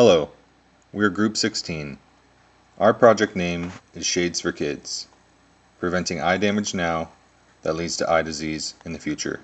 Hello, we're Group 16. Our project name is S.H.A.D.E.S for Kids, preventing eye damage now that leads to eye disease in the future.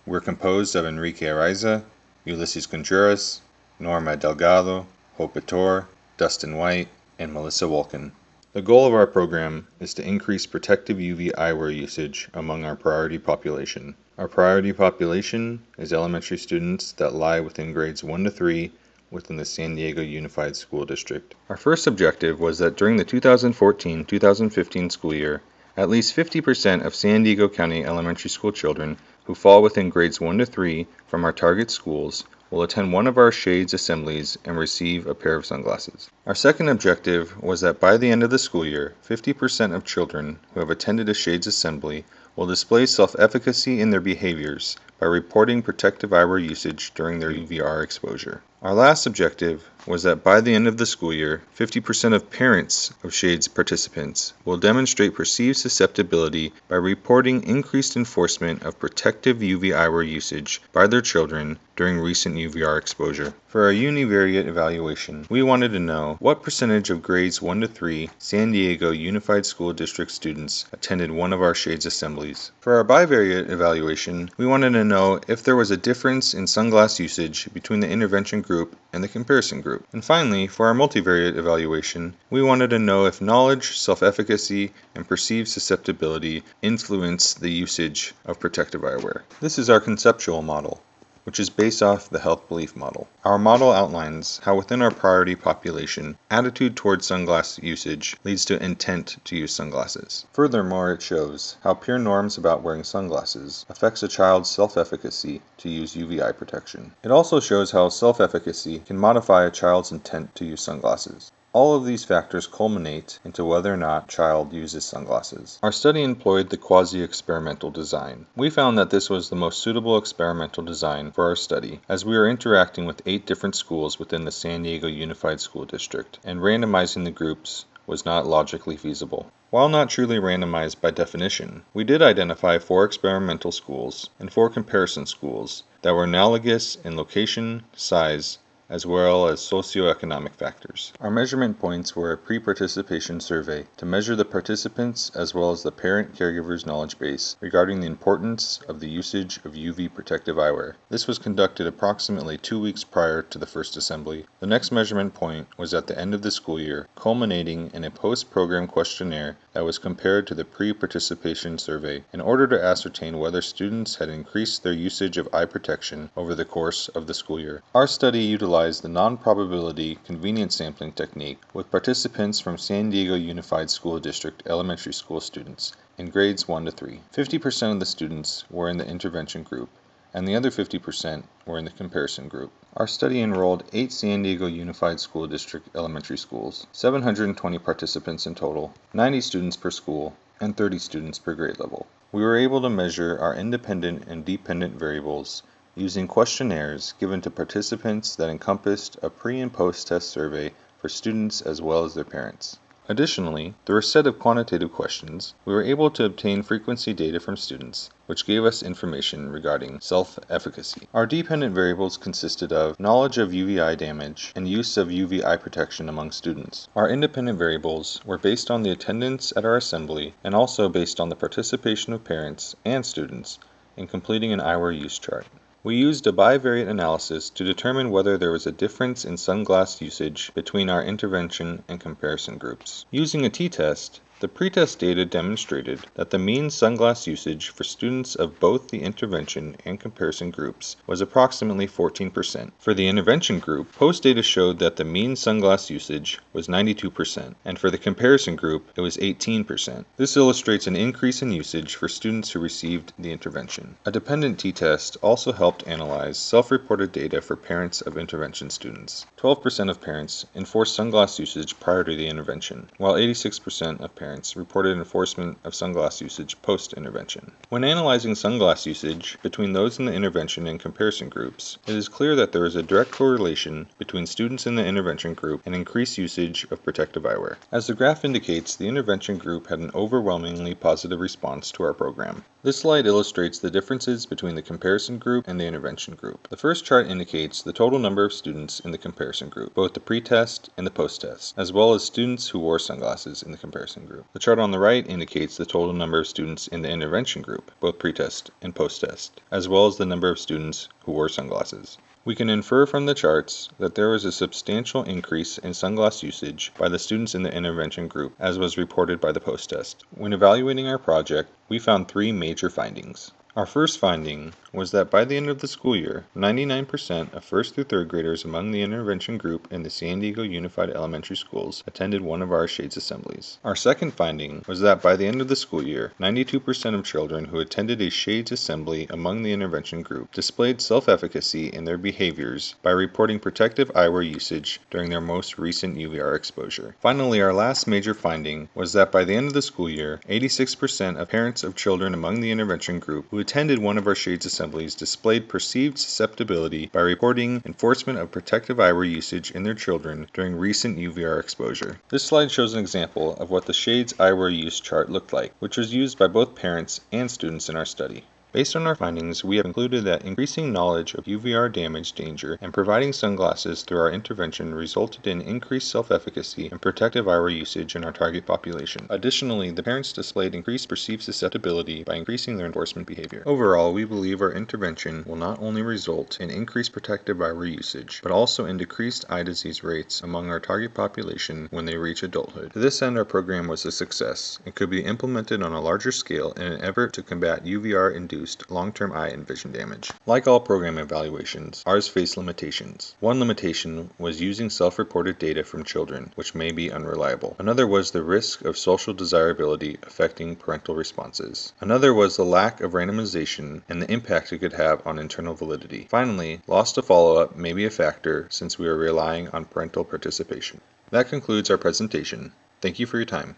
We're composed of Enrique Araiza, Ulysses Contreras, Norma Delgado, Hope Bator, Dustin White, and Melissa Wolkin. The goal of our program is to increase protective UV eyewear usage among our priority population. Our priority population is elementary students that lie within grades 1 to 3 within the San Diego Unified School District. Our first objective was that during the 2014-2015 school year, at least 50% of San Diego County elementary school children who fall within grades 1 to 3 from our target schools will attend one of our S.H.A.D.E.S assemblies and receive a pair of sunglasses. Our second objective was that by the end of the school year, 50% of children who have attended a S.H.A.D.E.S assembly will display self-efficacy in their behaviors by reporting protective eyewear usage during their UVR exposure. Our last objective was that by the end of the school year, 50% of parents of S.H.A.D.E.S participants will demonstrate perceived susceptibility by reporting increased enforcement of protective UV eyewear usage by their children during recent UVR exposure. For our univariate evaluation, we wanted to know what percentage of grades 1 to 3 San Diego Unified School District students attended one of our S.H.A.D.E.S assemblies. For our bivariate evaluation, we wanted to know if there was a difference in sunglass usage between the intervention group and the comparison group. And finally, for our multivariate evaluation, we wanted to know if knowledge, self-efficacy, and perceived susceptibility influence the usage of protective eyewear. This is our conceptual model, which is based off the health belief model. Our model outlines how within our priority population, attitude towards sunglass usage leads to intent to use sunglasses. Furthermore, it shows how peer norms about wearing sunglasses affects a child's self-efficacy to use UV eye protection. It also shows how self-efficacy can modify a child's intent to use sunglasses. All of these factors culminate into whether or not a child uses sunglasses. Our study employed the quasi-experimental design. We found that this was the most suitable experimental design for our study, as we are interacting with 8 different schools within the San Diego Unified School District, and randomizing the groups was not logically feasible. While not truly randomized by definition, we did identify 4 experimental schools and 4 comparison schools that were analogous in location, size, as well as socioeconomic factors. Our measurement points were a pre-participation survey to measure the participants as well as the parent-caregiver's knowledge base regarding the importance of the usage of UV protective eyewear. This was conducted approximately 2 weeks prior to the first assembly. The next measurement point was at the end of the school year, culminating in a post-program questionnaire that was compared to the pre-participation survey in order to ascertain whether students had increased their usage of eye protection over the course of the school year. Our study utilized the non-probability convenience sampling technique with participants from San Diego Unified School District elementary school students in grades 1 to 3. 50% of the students were in the intervention group, and the other 50% were in the comparison group. Our study enrolled 8 San Diego Unified School District elementary schools, 720 participants in total, 90 students per school, and 30 students per grade level. We were able to measure our independent and dependent variables using questionnaires given to participants that encompassed a pre- and post-test survey for students as well as their parents. Additionally, through a set of quantitative questions, we were able to obtain frequency data from students, which gave us information regarding self-efficacy. Our dependent variables consisted of knowledge of UV eye damage and use of UV eye protection among students. Our independent variables were based on the attendance at our assembly and also based on the participation of parents and students in completing an eyewear use chart. We used a bivariate analysis to determine whether there was a difference in sunglass usage between our intervention and comparison groups. Using a t-test, the pretest data demonstrated that the mean sunglass usage for students of both the intervention and comparison groups was approximately 14%. For the intervention group, post data showed that the mean sunglass usage was 92%, and for the comparison group, it was 18%. This illustrates an increase in usage for students who received the intervention. A dependent t-test also helped analyze self-reported data for parents of intervention students. 12% of parents enforced sunglass usage prior to the intervention, while 86% of parents parents reported enforcement of sunglass usage post-intervention. When analyzing sunglass usage between those in the intervention and comparison groups, it is clear that there is a direct correlation between students in the intervention group and increased usage of protective eyewear. As the graph indicates, the intervention group had an overwhelmingly positive response to our program. This slide illustrates the differences between the comparison group and the intervention group. The first chart indicates the total number of students in the comparison group, both the pre-test and the post-test, as well as students who wore sunglasses in the comparison group. The chart on the right indicates the total number of students in the intervention group, both pre-test and post-test, as well as the number of students who wore sunglasses. We can infer from the charts that there was a substantial increase in sunglass usage by the students in the intervention group, as was reported by the post-test. When evaluating our project, we found three major findings. Our first finding was that by the end of the school year, 99% of 1st through 3rd graders among the intervention group in the San Diego Unified Elementary Schools attended one of our S.H.A.D.E.S assemblies. Our second finding was that by the end of the school year, 92% of children who attended a S.H.A.D.E.S assembly among the intervention group displayed self-efficacy in their behaviors by reporting protective eyewear usage during their most recent UVR exposure. Finally, our last major finding was that by the end of the school year, 86% of parents of children among the intervention group who attended one of our S.H.A.D.E.S assemblies displayed perceived susceptibility by reporting enforcement of protective eyewear usage in their children during recent UVR exposure. This slide shows an example of what the S.H.A.D.E.S eyewear use chart looked like, which was used by both parents and students in our study. Based on our findings, we have concluded that increasing knowledge of UVR damage danger and providing sunglasses through our intervention resulted in increased self-efficacy and protective eyewear usage in our target population. Additionally, the parents displayed increased perceived susceptibility by increasing their enforcement behavior. Overall, we believe our intervention will not only result in increased protective eyewear usage, but also in decreased eye disease rates among our target population when they reach adulthood. To this end, our program was a success and could be implemented on a larger scale in an effort to combat UVR-induced long-term eye and vision damage. Like all program evaluations, ours faced limitations. One limitation was using self-reported data from children, which may be unreliable. Another was the risk of social desirability affecting parental responses. Another was the lack of randomization and the impact it could have on internal validity. Finally, loss to follow-up may be a factor since we are relying on parental participation. That concludes our presentation. Thank you for your time.